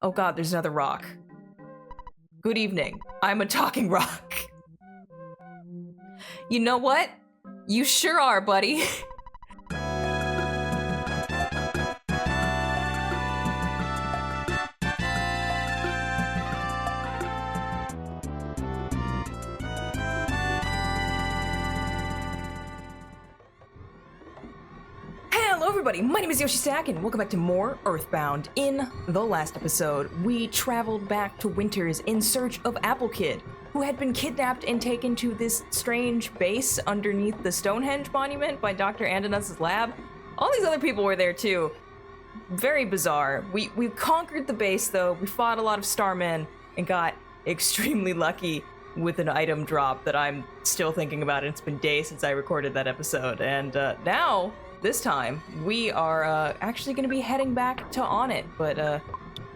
Oh god, there's another rock. Good evening. I'm a talking rock. You know what? You sure are, buddy. Hello everybody, my name is Yoshi Stack and welcome back to more Earthbound. In the last episode, we traveled back to Winters in search of Apple Kid, who had been kidnapped and taken to this strange base underneath the Stonehenge monument by Dr. Andonus's lab. All these other people were there too. Very bizarre. We conquered the base though, we fought a lot of starmen and got extremely lucky with an item drop that I'm still thinking about. It's been days since I recorded that episode, and now, this time, we are actually going to be heading back to On It, but we're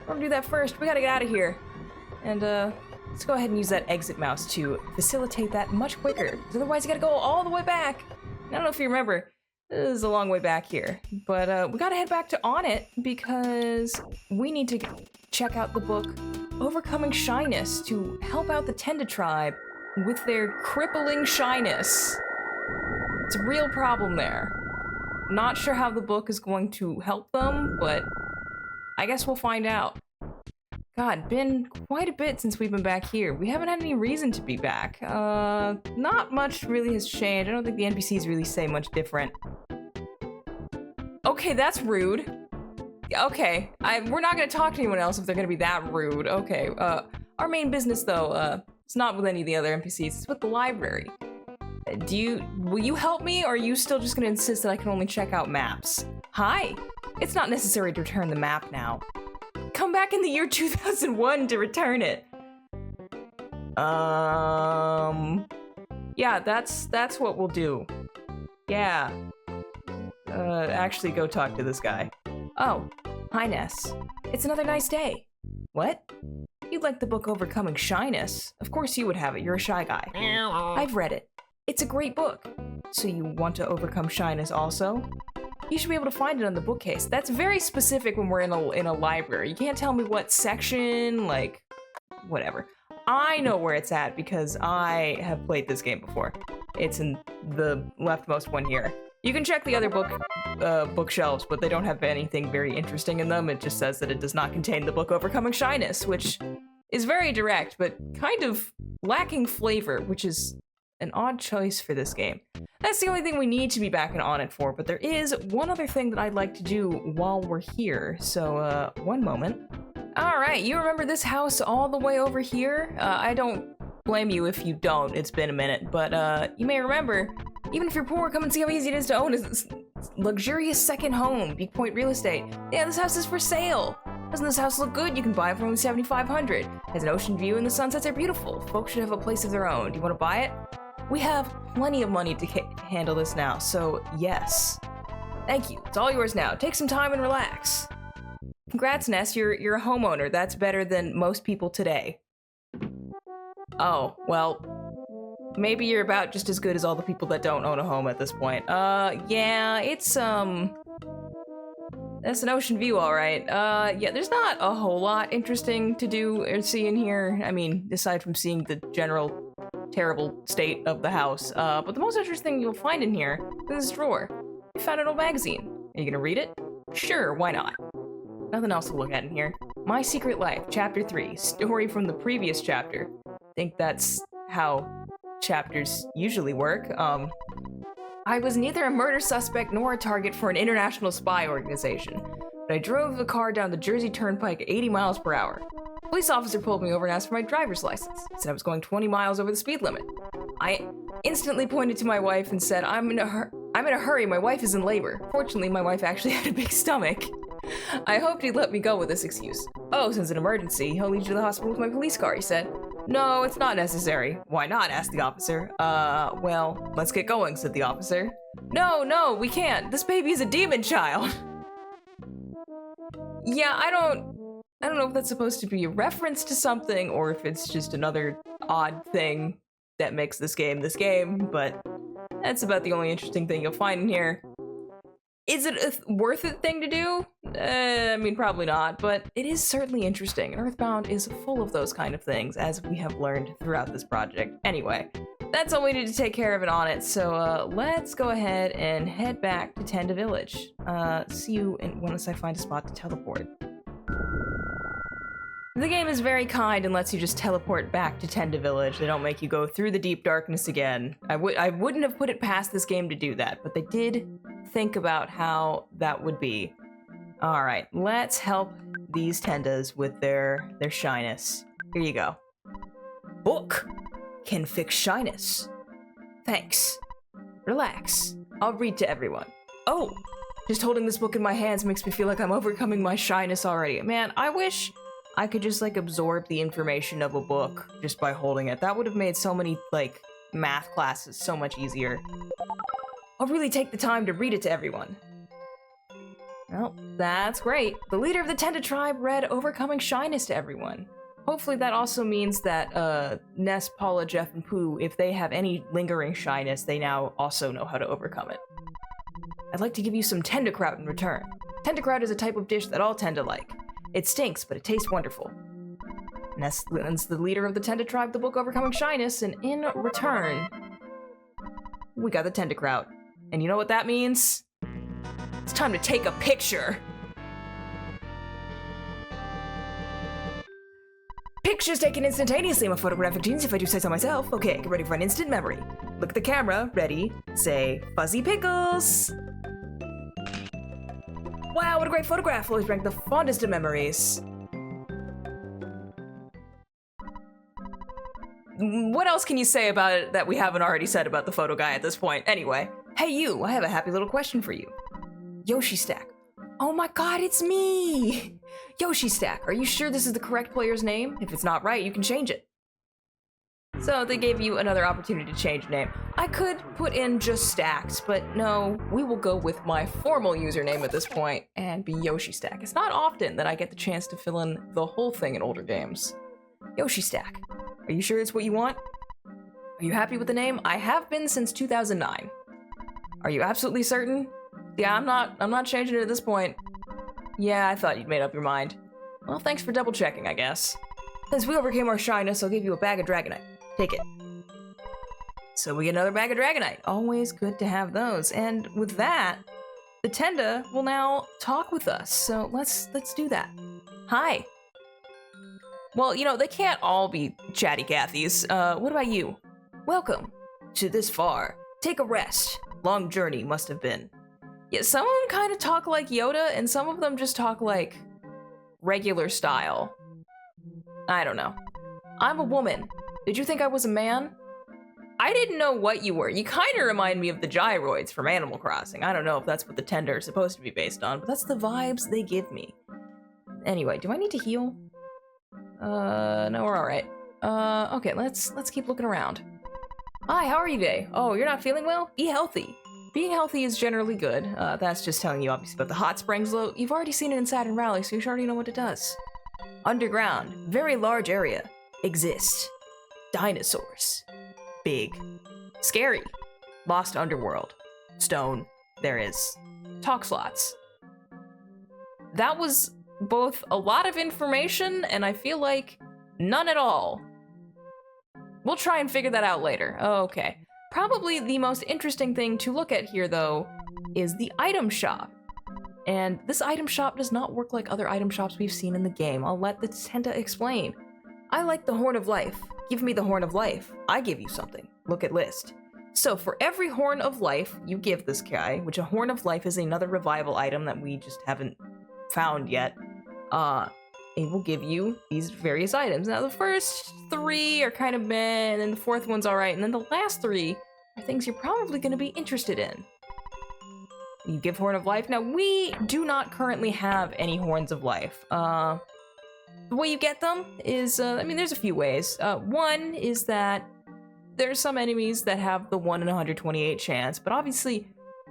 going to do that first. We got to get out of here. And let's go ahead and use that exit mouse to facilitate that much quicker, because otherwise you got to go all the way back. I don't know if you remember, this is a long way back here, but we got to head back to On It because we need to check out the book Overcoming Shyness to help out the Tenda tribe with their crippling shyness. It's a real problem there. Not sure how the book is going to help them, but I guess we'll find out. God, been quite a bit since we've been back here. We haven't had any reason to be back. Not much really has changed. I don't think the NPCs really say much different. Okay, that's rude. Okay, we're not gonna talk to anyone else if they're gonna be that rude. Okay, our main business though, it's not with any of the other NPCs, it's with the library. Will you help me, or are you still just gonna insist that I can only check out maps? Hi! It's not necessary to return the map now. Come back in the year 2001 to return it. Yeah, that's what we'll do. Yeah. Actually go talk to this guy. Oh, hi Ness. It's another nice day. What? You'd like the book Overcoming Shyness? Of course you would have it, you're a shy guy. I've read it. It's a great book. So you want to overcome shyness also? You should be able to find it on the bookcase. That's very specific when we're in a library. You can't tell me what section, like, whatever. I know where it's at because I have played this game before. It's in the leftmost one here. You can check the other bookshelves, but they don't have anything very interesting in them. It just says that it does not contain the book Overcoming Shyness, which is very direct, but kind of lacking flavor, which is an odd choice for this game. That's the only thing we need to be back and On It for, but there is one other thing that I'd like to do while we're here, so one moment. Alright, you remember this house all the way over here? I don't blame you if you don't, it's been a minute, but you may remember, even if you're poor, come and see how easy it is to own a luxurious second home, Peak Point Real Estate. Yeah, this house is for sale! Doesn't this house look good? You can buy it for only $7,500. Has an ocean view and the sunsets are beautiful. Folks should have a place of their own. Do you want to buy it? We have plenty of money to handle this now, so yes. Thank you. It's all yours now. Take some time and relax. Congrats, Ness. You're a homeowner. That's better than most people today. Oh, well, maybe you're about just as good as all the people that don't own a home at this point. Yeah, it's, that's an ocean view, all right. Yeah, there's not a whole lot interesting to do or see in here. I mean, aside from seeing the general terrible state of the house. But the most interesting thing you'll find in here is this drawer. You found an old magazine. Are you gonna read it? Sure, why not? Nothing else to look at in here. My Secret Life, Chapter 3, story from the previous chapter. I think that's how chapters usually work. I was neither a murder suspect nor a target for an international spy organization, but I drove the car down the Jersey Turnpike at 80 miles per hour. A police officer pulled me over and asked for my driver's license. He said I was going 20 miles over the speed limit. I instantly pointed to my wife and said, I'm in a hurry, my wife is in labor. Fortunately, my wife actually had a big stomach. I hoped he'd let me go with this excuse. Oh, since an emergency, he'll lead you to the hospital with my police car, he said. No, it's not necessary. Why not? Asked the officer. Well, let's get going, said the officer. No, we can't. This baby is a demon child. Yeah, I don't know if that's supposed to be a reference to something or if it's just another odd thing that makes this game, but that's about the only interesting thing you'll find in here. Is it a worth it thing to do? I mean, probably not, but it is certainly interesting. Earthbound is full of those kind of things, as we have learned throughout this project. Anyway, that's all we need to take care of it on it, so let's go ahead and head back to Tenda Village. See you once I find a spot to teleport. The game is very kind and lets you just teleport back to Tenda Village. They don't make you go through the deep darkness again. I wouldn't have put it past this game to do that, but they did think about how that would be. All right, let's help these Tendas with their shyness. Here you go. Book can fix shyness. Thanks. Relax. I'll read to everyone. Oh, just holding this book in my hands makes me feel like I'm overcoming my shyness already. Man, I wish I could just like absorb the information of a book just by holding it. That would have made so many like math classes so much easier. I'll really take the time to read it to everyone. Well, that's great. The leader of the Tenda tribe read Overcoming Shyness to everyone. Hopefully that also means that Ness, Paula, Jeff, and Pooh, if they have any lingering shyness, they now also know how to overcome it. I'd like to give you some Tenda kraut in return. Tenda kraut is a type of dish that all Tenda like. It stinks, but it tastes wonderful. Ness lends the leader of the Tenda tribe the book Overcoming Shyness, and in return, we got the Tenda kraut. And you know what that means? It's time to take a picture! Pictures taken instantaneously. I'm a photographic genius if I do say so myself. Okay, get ready for an instant memory. Look at the camera, ready, say, Fuzzy Pickles! Wow, what a great photograph! Always rank the fondest of memories. What else can you say about it that we haven't already said about the photo guy at this point? Anyway, hey you, I have a happy little question for you. Yoshi Stack. Oh my god, it's me! Yoshi Stack, are you sure this is the correct player's name? If it's not right, you can change it. So they gave you another opportunity to change name. I could put in just Stacks, but no, we will go with my formal username at this point and be Yoshi Stack. It's not often that I get the chance to fill in the whole thing in older games. Yoshi Stack, are you sure it's what you want? Are you happy with the name? I have been since 2009. Are you absolutely certain? Yeah, I'm not changing it at this point. Yeah, I thought you'd made up your mind. Well, thanks for double checking, I guess. Since we overcame our shyness, I'll give you a bag of Dragonite. Take it. So we get another bag of Dragonite. Always good to have those. And with that, the Tenda will now talk with us. So let's do that. Hi. Well, you know, they can't all be chatty Cathys. What about you? Welcome to this far. Take a rest. Long journey must have been. Yeah, some of them kind of talk like Yoda, and some of them just talk like regular style. I don't know. I'm a woman. Did you think I was a man? I didn't know what you were. You kind of remind me of the gyroids from Animal Crossing. I don't know if that's what the Tenda are supposed to be based on, but that's the vibes they give me. Anyway, do I need to heal? No, we're alright. Okay, let's keep looking around. Hi, how are you today? Oh, you're not feeling well? Be healthy. Being healthy is generally good. That's just telling you obviously about the hot springs, though you've already seen it in Saturn Rally, so you should already know what it does. Underground, very large area. Exist. Dinosaurs. Big. Scary. Lost underworld. Stone. There is. Talk slots. That was both a lot of information and I feel like none at all. We'll try and figure that out later. Okay. Probably the most interesting thing to look at here, though, is the item shop. And this item shop does not work like other item shops we've seen in the game. I'll let the Tenda explain. I like the Horn of Life. Give me the Horn of Life. I give you something. Look at list. So for every Horn of Life you give this guy, which a Horn of Life is another revival item that we just haven't found yet, it will give you these various items. Now the first three are kind of meh, and then the fourth one's alright, and then the last three are things you're probably going to be interested in. You give Horn of Life. Now we do not currently have any Horns of Life. The way you get them is, I mean, there's a few ways. One is that there's some enemies that have the 1 in 128 chance, but obviously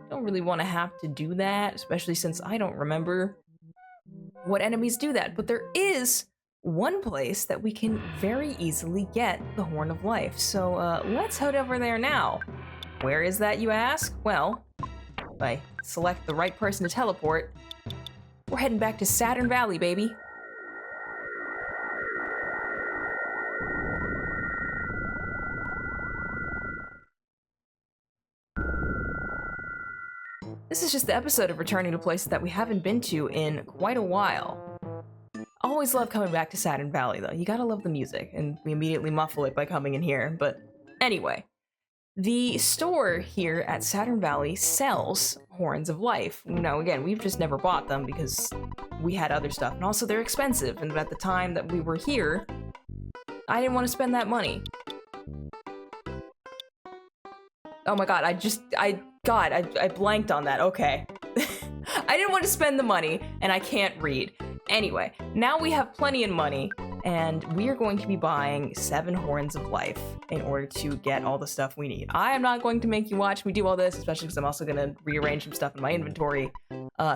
don't really want to have to do that, especially since I don't remember what enemies do that. But there is one place that we can very easily get the Horn of Life. So let's head over there now. Where is that, you ask? Well, I select the right person to teleport, we're heading back to Saturn Valley, baby. This is just the episode of returning to places that we haven't been to in quite a while. Always love coming back to Saturn Valley, though. You gotta love the music, and we immediately muffle it by coming in here. But anyway, the store here at Saturn Valley sells Horns of Life. Now, again, we've just never bought them because we had other stuff, and also they're expensive, and at the time that we were here, I didn't want to spend that money. Oh my god, I blanked on that, okay. I didn't want to spend the money, and I can't read. Anyway, now we have plenty of money, and we are going to be buying 7 Horns of Life in order to get all the stuff we need. I am not going to make you watch me do all this, especially because I'm also going to rearrange some stuff in my inventory.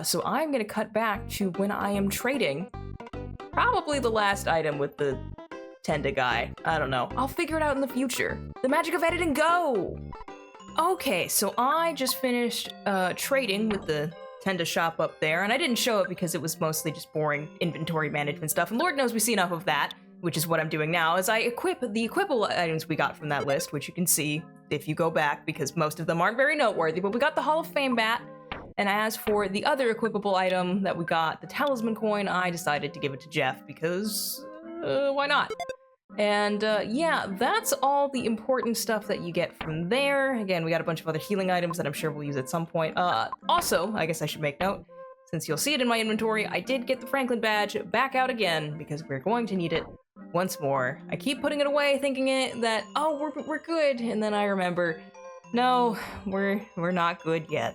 So I'm going to cut back to when I am trading probably the last item with the Tenda guy. I don't know. I'll figure it out in the future. The magic of editing, go! Okay, so I just finished trading with the Tenda shop up there, and I didn't show it because it was mostly just boring inventory management stuff, and Lord knows we see enough of that, which is what I'm doing now, as I equip the equipable items we got from that list, which you can see if you go back, because most of them aren't very noteworthy, but we got the Hall of Fame bat, and as for the other equipable item that we got, the Talisman coin, I decided to give it to Jeff, because why not? And yeah, that's all the important stuff that you get from there. Again, we got a bunch of other healing items that I'm sure we'll use at some point. Also, I guess I should make note, since you'll see it in my inventory, I did get the Franklin badge back out again, because we're going to need it once more. I keep putting it away, thinking that, oh, we're good, and then I remember, no, we're not good yet.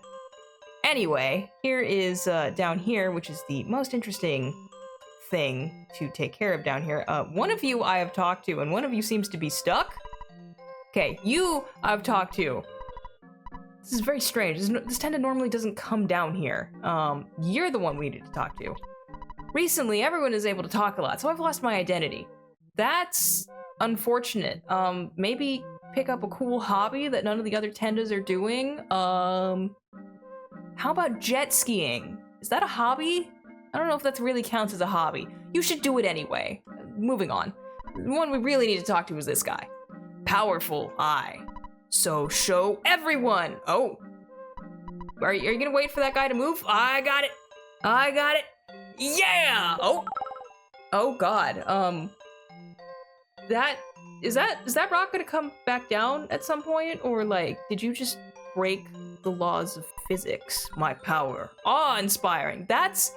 Anyway, here is, down here, which is the most interesting thing to take care of down here. One of you I have talked to, and one of you seems to be stuck. Okay, you I've talked to. This is very strange. This Tenda normally doesn't come down here. You're the one we need to talk to. Recently, everyone is able to talk a lot, so I've lost my identity. That's unfortunate. Maybe pick up a cool hobby that none of the other Tendas are doing. How about jet skiing? Is that a hobby? I don't know if that really counts as a hobby. You should do it anyway. Moving on. The one we really need to talk to is this guy. Powerful eye. So show everyone. Oh. Are you gonna wait for that guy to move? I got it. I got it. Yeah! Oh. Oh god. Is that rock gonna come back down at some point? Or like, did you just break the laws of physics? My power. Awe-inspiring. That's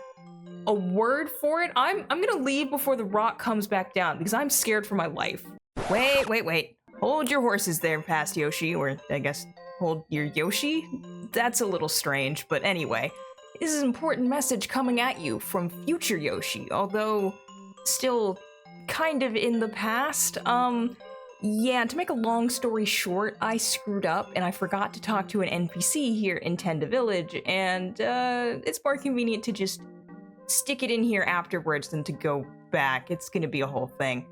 a word for it. I'm gonna leave before the rock comes back down because I'm scared for my life. Wait. Hold your horses there, past Yoshi, or I guess hold your Yoshi? That's a little strange, but anyway. This is an important message coming at you from future Yoshi, although still kind of in the past. Yeah, to make a long story short, I screwed up and I forgot to talk to an NPC here in Tenda Village, and it's more convenient to just stick it in here afterwards than to go back. It's gonna be a whole thing.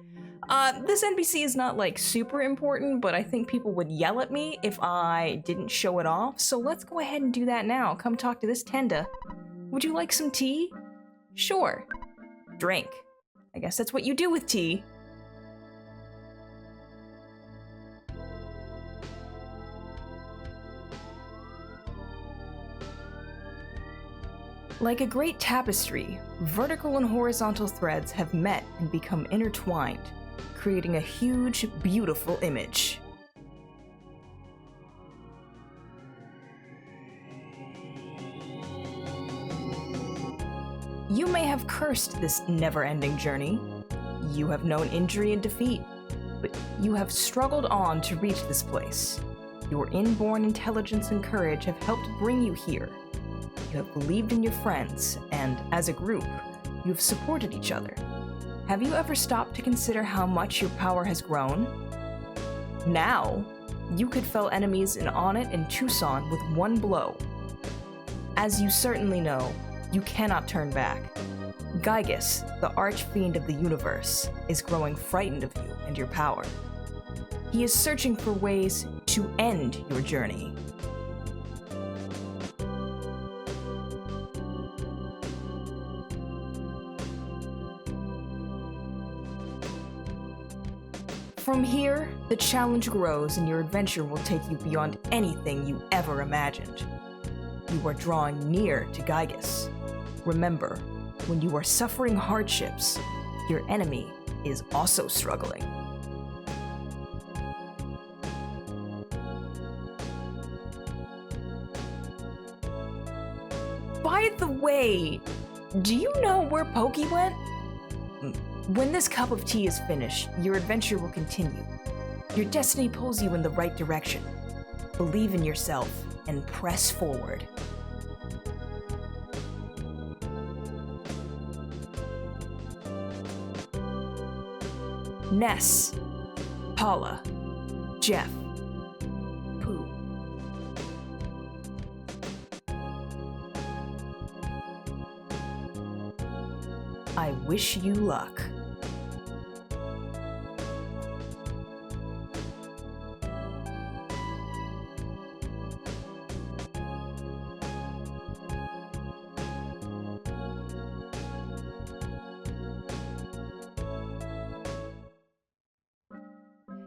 This NPC is not like super important, but I think people would yell at me if I didn't show it off, so let's go ahead and do that now. Come talk to this Tenda. Would you like some tea? Sure. Drink. I guess that's what you do with tea. Like a great tapestry, vertical and horizontal threads have met and become intertwined, creating a huge, beautiful image. You may have cursed this never-ending journey. You have known injury and defeat, but you have struggled on to reach this place. Your inborn intelligence and courage have helped bring you here. You have believed in your friends, and as a group, you have supported each other. Have you ever stopped to consider how much your power has grown? Now, you could fell enemies in Onett and Tucson with one blow. As you certainly know, you cannot turn back. Gygus, the archfiend of the universe, is growing frightened of you and your power. He is searching for ways to end your journey. From here, the challenge grows and your adventure will take you beyond anything you ever imagined. You are drawing near to Gygus. Remember, when you are suffering hardships, your enemy is also struggling. By the way, do you know where Pokey went? When this cup of tea is finished, your adventure will continue. Your destiny pulls you in the right direction. Believe in yourself and press forward. Ness, Paula, Jeff, Pooh. I wish you luck.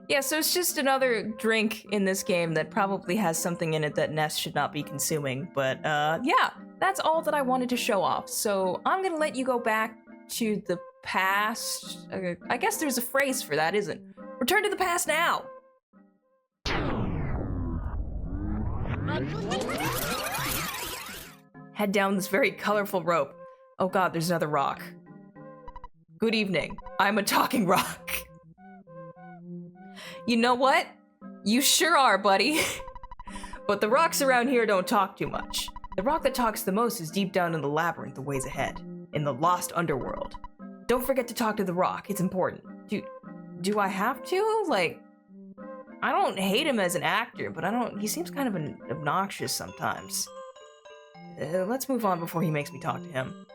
Yeah, so it's just another drink in this game that probably has something in it that Ness should not be consuming. But yeah, that's all that I wanted to show off. So I'm gonna let you go back to the past. I guess there's a phrase for that, isn't? Return to the past now! Head down this very colorful rope. Oh god, there's another rock. Good evening. I'm a talking rock. You know what? You sure are, buddy. But the rocks around here don't talk too much. The rock that talks the most is deep down in the labyrinth a ways ahead, in the lost underworld. Don't forget to talk to the rock, it's important. Do I have to? Like, I don't hate him as an actor, but he seems kind of obnoxious sometimes. Let's move on before he makes me talk to him.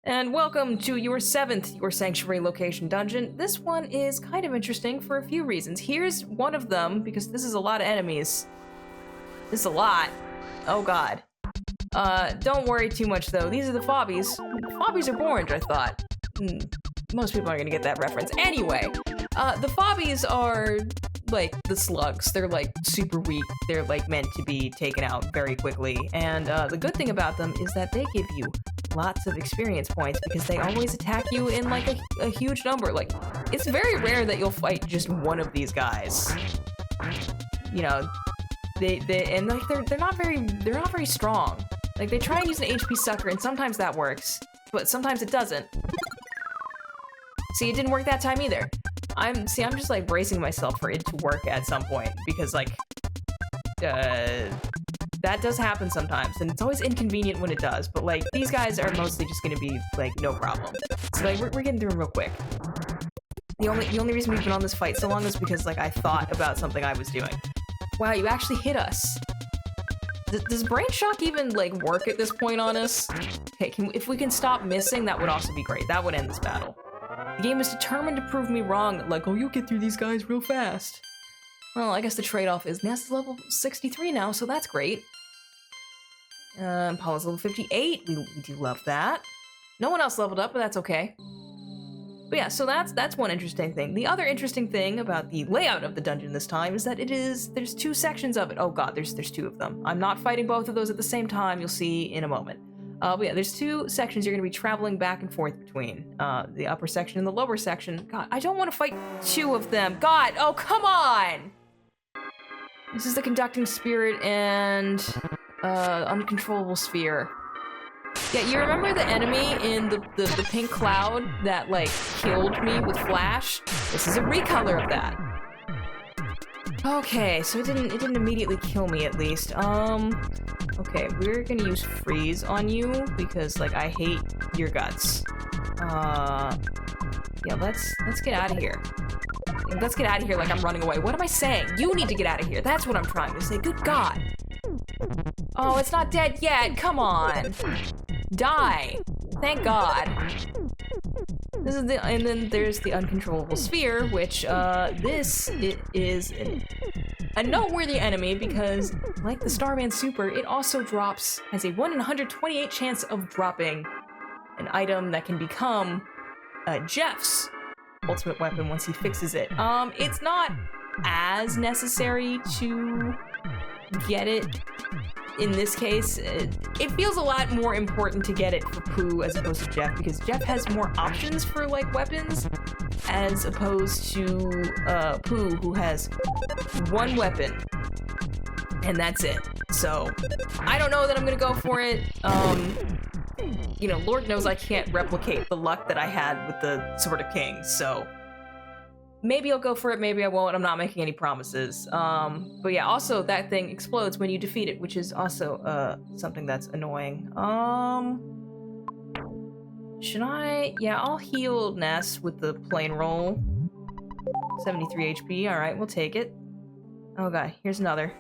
And welcome to your 7th Your Sanctuary location dungeon. This one is kind of interesting for a few reasons. Here's one of them, because this is a lot of enemies. This is a lot. Oh god. Don't worry too much though. These are the Fobbies. Fobbies are orange, I thought. Most people aren't gonna get that reference. Anyway, the Fobbies are like the slugs. They're like super weak. They're like meant to be taken out very quickly. And the good thing about them is that they give you lots of experience points because they always attack you in like a huge number. Like, it's very rare that you'll fight just one of these guys. You know, and like they're not very strong. Like, they try and use an HP sucker and sometimes that works, but sometimes it doesn't. See, it didn't work that time either. I'm just like bracing myself for it to work at some point because like that does happen sometimes, and it's always inconvenient when it does, but like these guys are mostly just gonna be like no problem. So like we're getting through them real quick. The only reason we've been on this fight so long is because like I thought about something I was doing. Wow, you actually hit us. Does Brain Shock even like work at this point on us? Okay, if we can stop missing, that would also be great. That would end this battle. The game is determined to prove me wrong, like, oh, you'll get through these guys real fast. Well, I guess the trade-off is Ness is level 63 now, so that's great. Paula's level 58, we do love that. No one else leveled up, but that's okay. But yeah, so that's one interesting thing. The other interesting thing about the layout of the dungeon this time is that there's 2 sections of it. Oh god, there's 2 of them. I'm not fighting both of those at the same time, you'll see in a moment. But yeah, there's 2 sections you're gonna be traveling back and forth between. The upper section and the lower section. God, I don't want to fight 2 of them. God, oh come on! This is the Conducting Spirit and Uncontrollable Sphere. Yeah, you remember the enemy in the pink cloud that like killed me with Flash? This is a recolor of that. Okay, so it didn't immediately kill me at least. Okay, we're gonna use freeze on you because like I hate your guts. Yeah, let's get out of here. Let's get out of here like I'm running away. What am I saying? You need to get out of here. That's what I'm trying to say. Good God. Oh, it's not dead yet. Come on. Die. Thank God. This is and then there's the Uncontrollable Sphere, which this is a noteworthy enemy because, like the Starman Super, it also has a 1 in 128 chance of dropping an item that can become Jeff's ultimate weapon once he fixes it. It's not as necessary to get it in this case. It feels a lot more important to get it for Pooh as opposed to Jeff, because Jeff has more options for like weapons as opposed to Pooh, who has one weapon and that's it. So I don't know that I'm gonna go for it. You know, Lord knows I can't replicate the luck that I had with the Sword of Kings, so maybe I'll go for it, maybe I won't. I'm not making any promises. But yeah, also that thing explodes when you defeat it, which is also something that's annoying. Should I? Yeah, I'll heal Ness with the plain roll. 73 HP, alright, we'll take it. Oh god, here's another.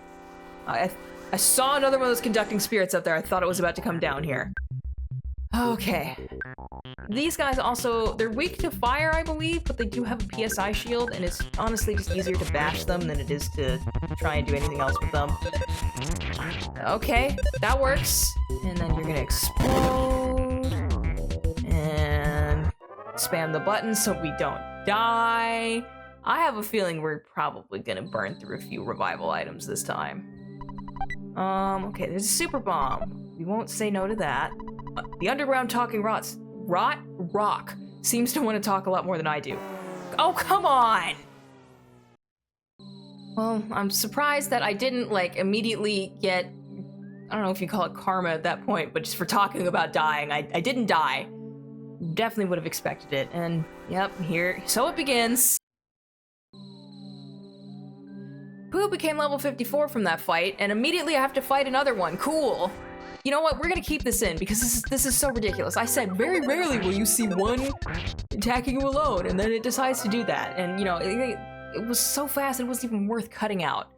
I saw another one of those conducting spirits up there. I thought it was about to come down here. Okay. These guys also, they're weak to fire, I believe, but they do have a PSI shield, and it's honestly just easier to bash them than it is to try and do anything else with them. Okay, that works. And then you're gonna explode. And spam the button so we don't die. I have a feeling we're probably gonna burn through a few revival items this time. Okay, there's a super bomb. We won't say no to that. The underground talking rock seems to want to talk a lot more than I do. Oh, come on! Well, I'm surprised that I didn't, like, immediately get, I don't know if you call it karma at that point, but just for talking about dying, I didn't die. Definitely would have expected it, and yep, here, so it begins. Pooh became level 54 from that fight, and immediately I have to fight another one. Cool. You know what? We're gonna keep this in because this is so ridiculous. I said very rarely will you see one attacking you alone, and then it decides to do that. And you know, it was so fast it wasn't even worth cutting out.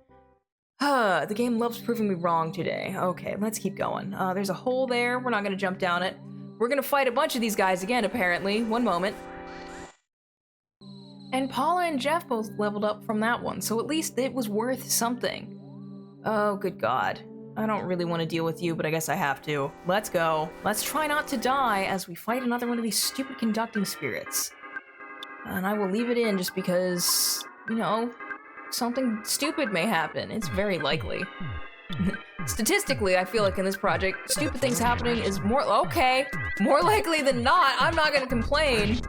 The game loves proving me wrong today. Okay, let's keep going. There's a hole there. We're not gonna jump down it. We're gonna fight a bunch of these guys again, apparently. One moment. And Paula and Jeff both leveled up from that one, so at least it was worth something. Oh, good God. I don't really want to deal with you, but I guess I have to. Let's go. Let's try not to die as we fight another one of these stupid conducting spirits. And I will leave it in just because, you know, something stupid may happen. It's very likely. Statistically, I feel like in this project, stupid things happening is more likely than not. I'm not gonna complain.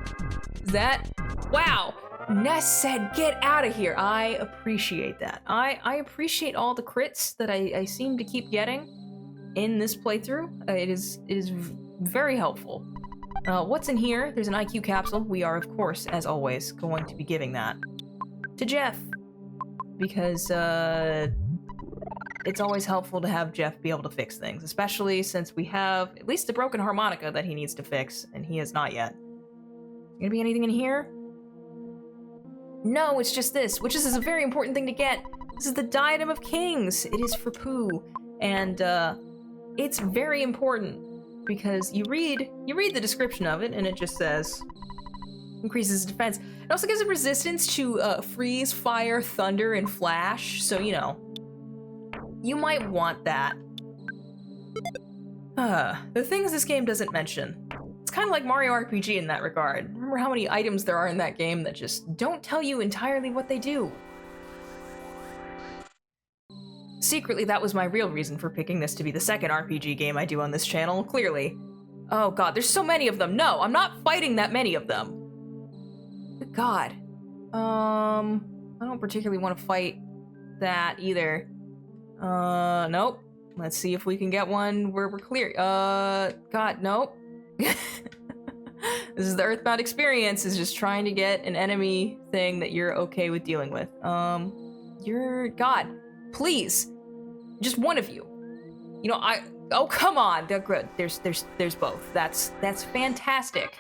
Wow. Ness said, get out of here. I appreciate that. I appreciate all the crits that I seem to keep getting in this playthrough. It is very helpful. What's in here? There's an IQ capsule. We are, of course, as always, going to be giving that to Jeff. Because, it's always helpful to have Jeff be able to fix things, especially since we have at least a broken harmonica that he needs to fix, and he has not yet. Gonna be anything in here? No, it's just this, which is a very important thing to get. This is the Diadem of Kings. It is for Pooh, and it's very important because you read the description of it, and it just says increases defense. It also gives it resistance to freeze, fire, thunder, and flash. So you know, you might want that. The things this game doesn't mention. It's kind of like Mario RPG in that regard. Remember how many items there are in that game that just don't tell you entirely what they do. Secretly, that was my real reason for picking this to be the second RPG game I do on this channel, clearly. Oh god, there's so many of them. No, I'm not fighting that many of them. Good god. I don't particularly want to fight that either. Nope. Let's see if we can get one where we're clear. God, nope. This is the Earthbound experience, is just trying to get an enemy thing that you're okay with dealing with. God, please. Just one of you. You know, oh, come on. They're good. There's both. That's fantastic.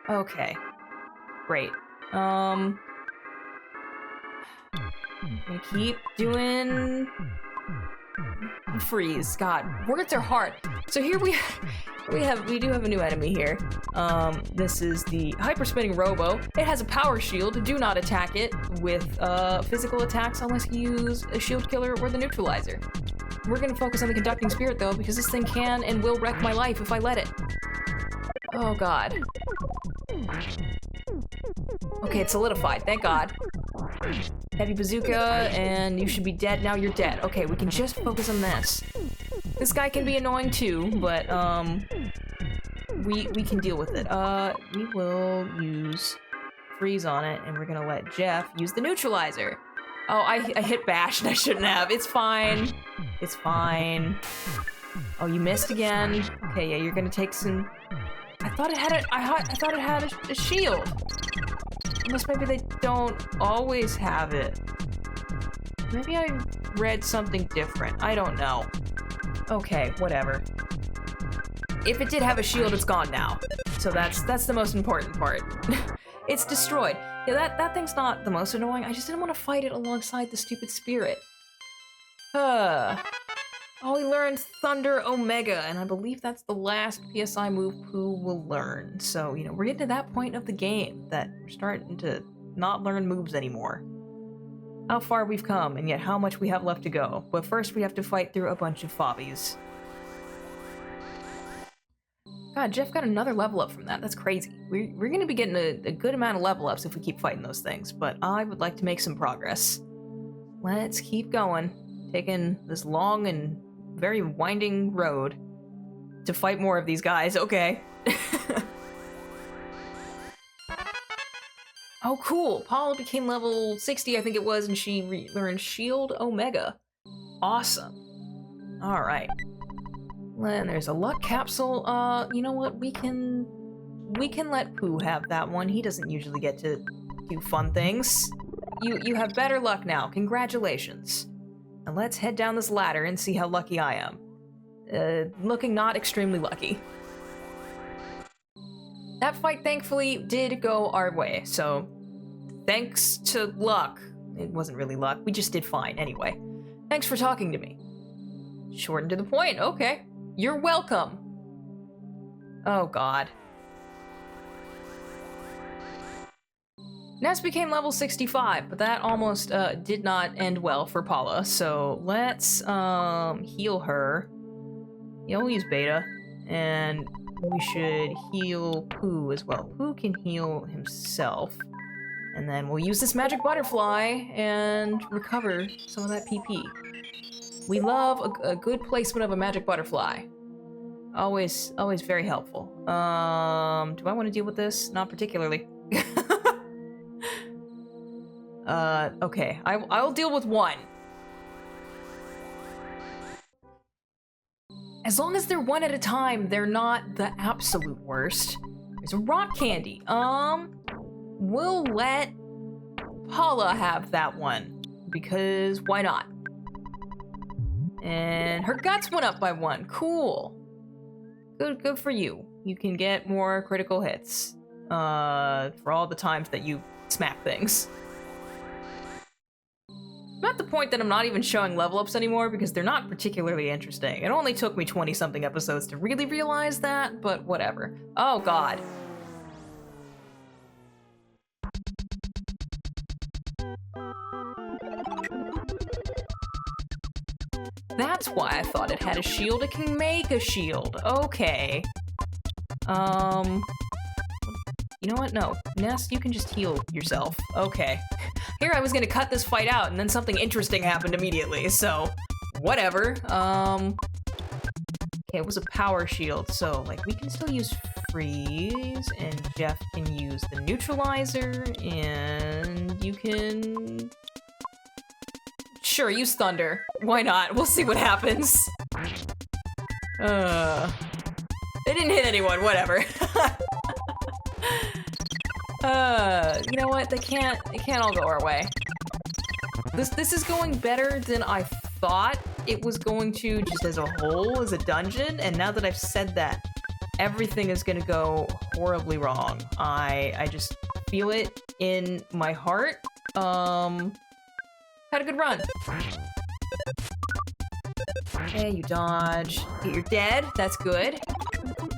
Okay. Great. I'm gonna keep doing freeze. God, words are hard. So here we do have a new enemy here. This is the hyper spinning robo. It has a power shield. Do not attack it with physical attacks unless you use a shield killer or the neutralizer. We're gonna focus on the conducting spirit though, because this thing can and will wreck my life if I let it. Oh god. Okay, it's solidified, thank god. Heavy bazooka, and you should be dead. Now you're dead. Okay, we can just focus on this. This guy can be annoying too, but we can deal with it. We will use freeze on it, and we're gonna let Jeff use the neutralizer. Oh, I hit bash and I shouldn't have. It's fine. It's fine. Oh, you missed again. Okay, yeah, you're gonna take some. I thought it had a shield. Unless maybe they don't always have it. Maybe I read something different. I don't know. Okay, whatever. If it did have a shield, it's gone now. So that's the most important part. It's destroyed. Yeah, that thing's not the most annoying. I just didn't want to fight it alongside the stupid spirit. Oh, we learned Thunder Omega, and I believe that's the last PSI move Pooh will learn. So, you know, we're getting to that point of the game that we're starting to not learn moves anymore. How far we've come, and yet how much we have left to go. But first we have to fight through a bunch of fobbies. God, Jeff got another level up from that. That's crazy. We're gonna be getting a good amount of level ups if we keep fighting those things, but I would like to make some progress. Let's keep going. Taking this long and very winding road to fight more of these guys. Okay. Oh, cool. Paula became level 60, I think it was, and she learned Shield Omega. Awesome. All right. And there's a luck capsule. You know what? We can let Pooh have that one. He doesn't usually get to do fun things. You have better luck now. Congratulations. Now let's head down this ladder and see how lucky I am. Looking not extremely lucky. That fight, thankfully, did go our way, so thanks to luck. It wasn't really luck, we just did fine anyway. Thanks for talking to me. Short and to the point, okay. You're welcome. Oh god. Ness became level 65, but that almost did not end well for Paula, so let's heal her. Yeah, we'll use Beta, and we should heal Pooh as well. Pooh can heal himself, and then we'll use this magic butterfly and recover some of that PP. We love a good placement of a magic butterfly. Always very helpful. Do I want to deal with this? Not particularly. Okay. I'll deal with one. As long as they're one at a time, they're not the absolute worst. There's a rock candy. We'll let Paula have that one. Because why not? And her guts went up by 1. Cool. Good for you. You can get more critical hits. For all the times that you smack things. I'm at the point that I'm not even showing level ups anymore because they're not particularly interesting. It only took me 20-something episodes to really realize that, but whatever. Oh god. That's why I thought it had a shield. It can make a shield. Okay. You know what? No. Ness, you can just heal yourself. Okay. Here I was gonna cut this fight out, and then something interesting happened immediately, so whatever. Okay, it was a power shield, so, like, we can still use freeze, and Jeff can use the neutralizer, and you can... Sure, use thunder. Why not? We'll see what happens. They didn't hit anyone, whatever. You know what? They can't all go our way. This is going better than I thought it was going to, just as a whole, as a dungeon, and now that I've said that, everything is gonna go horribly wrong. I just feel it in my heart. Had a good run. Okay, you dodge. You're dead. That's good.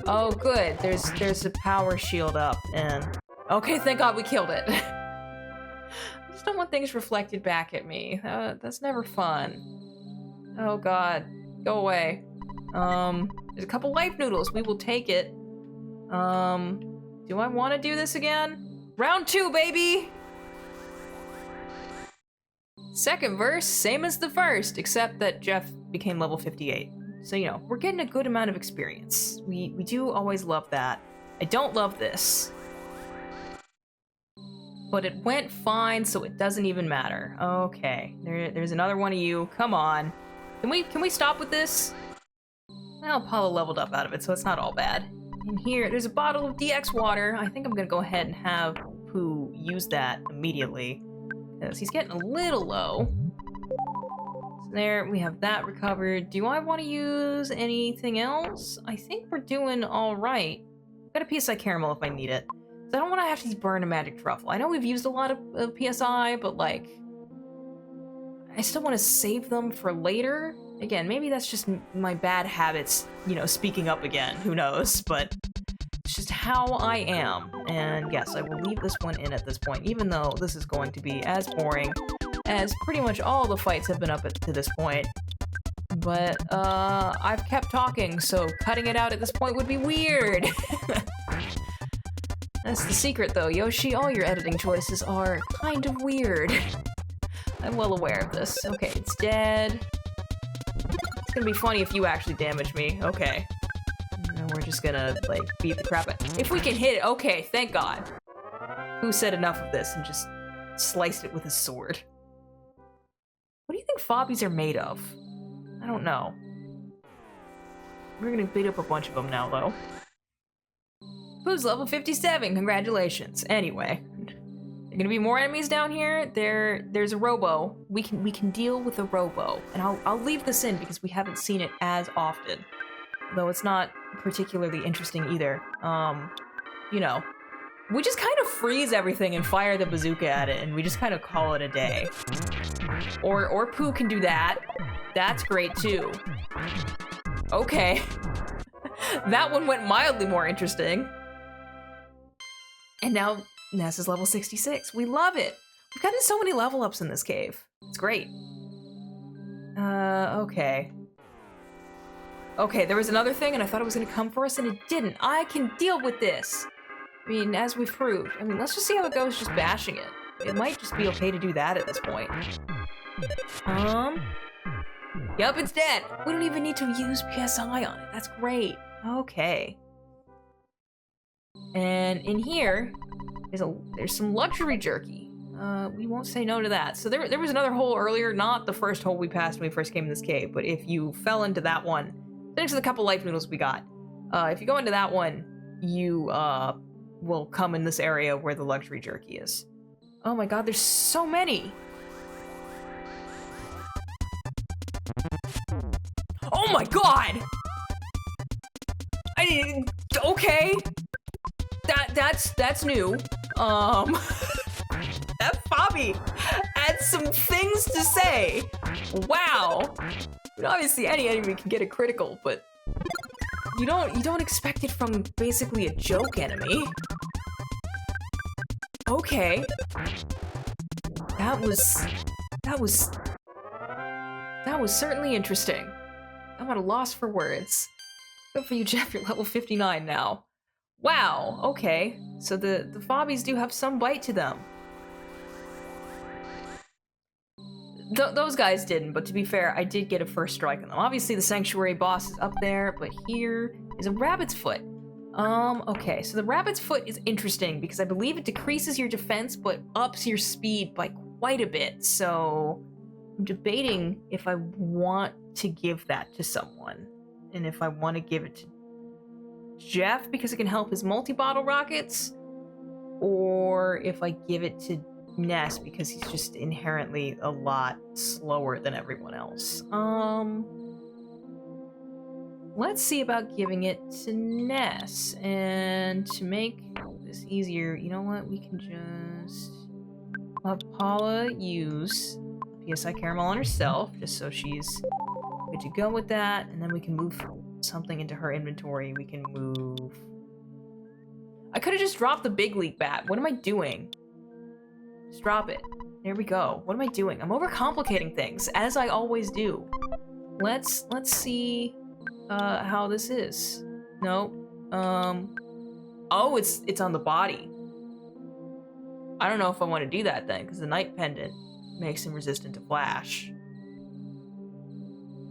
Oh, good. There's a power shield up, and okay, thank God we killed it. I just don't want things reflected back at me. That's never fun. Oh God, go away. There's a couple life noodles. We will take it. Do I want to do this again? Round 2, baby! Second verse, same as the first, except that Jeff became level 58. So, you know, we're getting a good amount of experience. We do always love that. I don't love this. But it went fine, so it doesn't even matter. Okay, there's another one of you. Come on. Can we stop with this? Well, Paula leveled up out of it, so it's not all bad. In here, there's a bottle of DX water. I think I'm gonna go ahead and have Pooh use that immediately, because he's getting a little low. So there, we have that recovered. Do I want to use anything else? I think we're doing all right. Got a PSI caramel if I need it. So I don't want to have to burn a magic truffle. I know we've used a lot of PSI, but like, I still want to save them for later. Again, maybe that's just my bad habits, you know, speaking up again. Who knows? But it's just how I am. And yes, I will leave this one in at this point, even though this is going to be as boring as pretty much all the fights have been up to this point. But I've kept talking, so cutting it out at this point would be weird. That's the secret, though, Yoshi. All your editing choices are kind of weird. I'm well aware of this. Okay, it's dead. It's gonna be funny if you actually damage me. Okay. And we're just gonna, like, beat the crap out. If we can hit it, okay, thank God. Who said enough of this and just sliced it with his sword? What do you think fobbies are made of? I don't know. We're gonna beat up a bunch of them now, though. Who's level 57? Congratulations. Anyway, there are gonna be more enemies down here. There's a robo. We can deal with a robo, and I'll leave this in because we haven't seen it as often, though it's not particularly interesting either. You know, we just kind of freeze everything and fire the bazooka at it, and we just kind of call it a day. Or Pooh can do that. That's great too. Okay, that one went mildly more interesting. And now Ness is level 66. We love it. We've gotten so many level ups in this cave. It's great. Okay. Okay, there was another thing and I thought it was gonna come for us and it didn't. I can deal with this. I mean, as we've proved. I mean, let's just see how it goes just bashing it. It might just be okay to do that at this point. Yup, it's dead. We don't even need to use PSI on it. That's great. Okay. And in here, there's some luxury jerky. We won't say no to that. So there was another hole earlier, not the first hole we passed when we first came in this cave, but if you fell into that one, thanks to the couple life noodles we got, if you go into that one, you will come in this area where the luxury jerky is. Oh my god, there's so many! Oh my god! I didn't. Okay. That's new. That Bobby had some things to say. Wow. I mean, obviously, any enemy can get a critical, but you don't expect it from basically a joke enemy. Okay. That was certainly interesting. I'm at a loss for words. Good for you, Jeff. You're level 59 now. Wow, okay. So the Fobbies do have some bite to them. Those guys didn't, but to be fair, I did get a first strike on them. Obviously, the Sanctuary boss is up there, but here is a rabbit's foot. Okay, so the rabbit's foot is interesting because I believe it decreases your defense, but ups your speed by quite a bit. So I'm debating if I want to give that to someone, and if I want to give it to Jeff because it can help his multi-bottle rockets, or if I give it to Ness because he's just inherently a lot slower than everyone else. Let's see about giving it to Ness, and to make this easier, you know what, we can just have Paula use PSI Caramel on herself, just so she's good to go with that, and then we can move something into her inventory. We can move... I could have just dropped the Big League bat. What am I doing? Just drop it. There we go. What am I doing? I'm overcomplicating things, as I always do. Let's see how this is. Nope. Oh, it's on the body. I don't know if I want to do that then, because the night pendant makes him resistant to flash.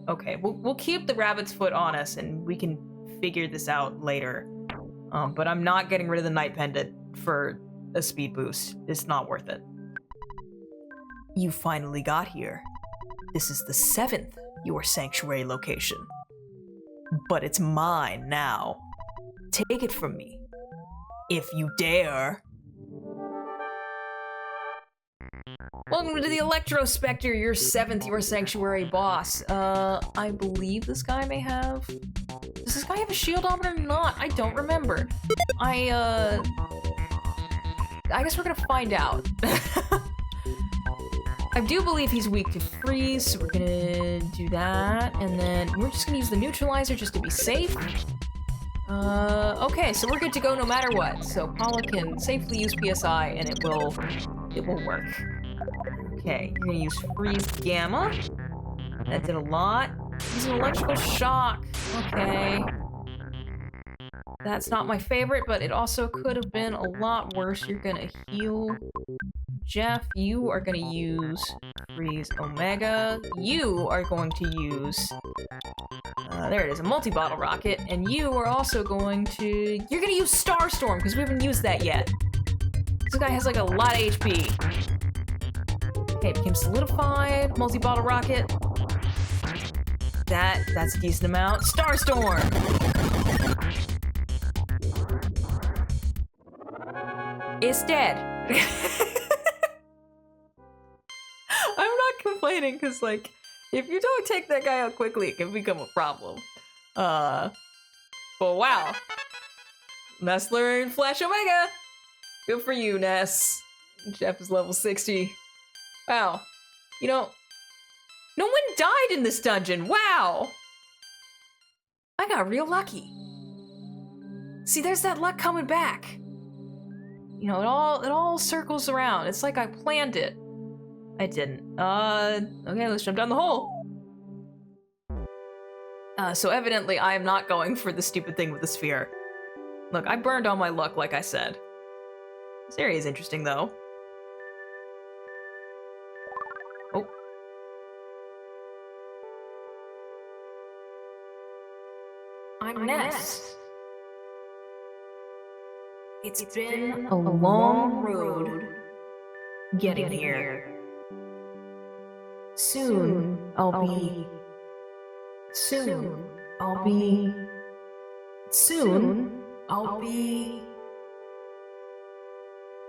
Okay, we'll keep the rabbit's foot on us, and we can figure this out later. But I'm not getting rid of the night pendant for a speed boost. It's not worth it. You finally got here. This is the 7th your sanctuary location. But it's mine now. Take it from me. If you dare. Welcome to the Electrospectre, your 7th your sanctuary boss. I believe this guy may have... Does this guy have a shield on or not? I don't remember. I guess we're gonna find out. I do believe he's weak to freeze, so we're gonna do that, and then we're just gonna use the neutralizer just to be safe. Okay, so we're good to go no matter what. So Paula can safely use PSI, and it will work. Okay, you're gonna use freeze gamma. That did a lot. Use an electrical shock. Okay. That's not my favorite, but it also could have been a lot worse. You're gonna heal Jeff. You are gonna use freeze Omega. You are going to use there it is, a multi-bottle rocket, and you are also going to... You're gonna use Starstorm, because we haven't used that yet. This guy has like a lot of HP. Okay, it became solidified. Multi-bottle rocket. That's a decent amount. Starstorm! It's dead. I'm not complaining, because like, if you don't take that guy out quickly, it can become a problem. But wow. Ness learned Flash Omega! Good for you, Ness. Jeff is level 60. Wow. You know, no one died in this dungeon. Wow! I got real lucky. See, there's that luck coming back. You know, it all circles around. It's like I planned it. I didn't. Okay, let's jump down the hole. So evidently I am not going for the stupid thing with the sphere. Look, I burned all my luck, like I said. This area is interesting, though. Oh. I'm Ness. It's been a long road getting here. Soon I'll be...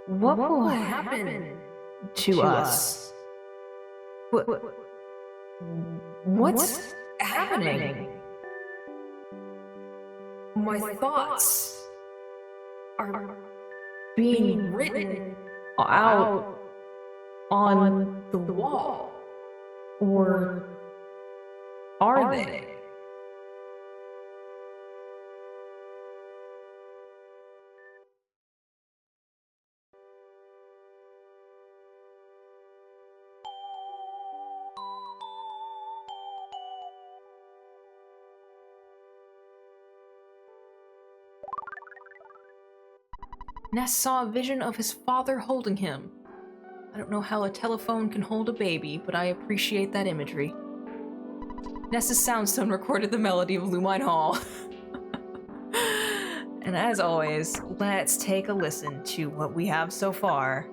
What will happen to us? What's happening? My thoughts are being written out on the wall. Or are they? Ness saw a vision of his father holding him. I don't know how a telephone can hold a baby, but I appreciate that imagery. Ness's soundstone recorded the melody of Lumine Hall. And as always, let's take a listen to what we have so far.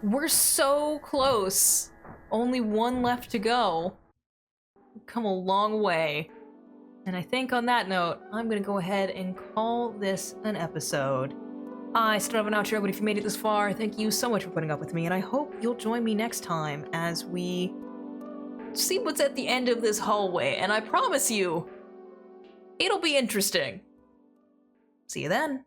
We're so close. Only one left to go. We've come a long way. And I think on that note, I'm gonna go ahead and call this an episode. I still have an outro, but if you made it this far, thank you so much for putting up with me, and I hope you'll join me next time as we see what's at the end of this hallway, and I promise you, it'll be interesting. See you then.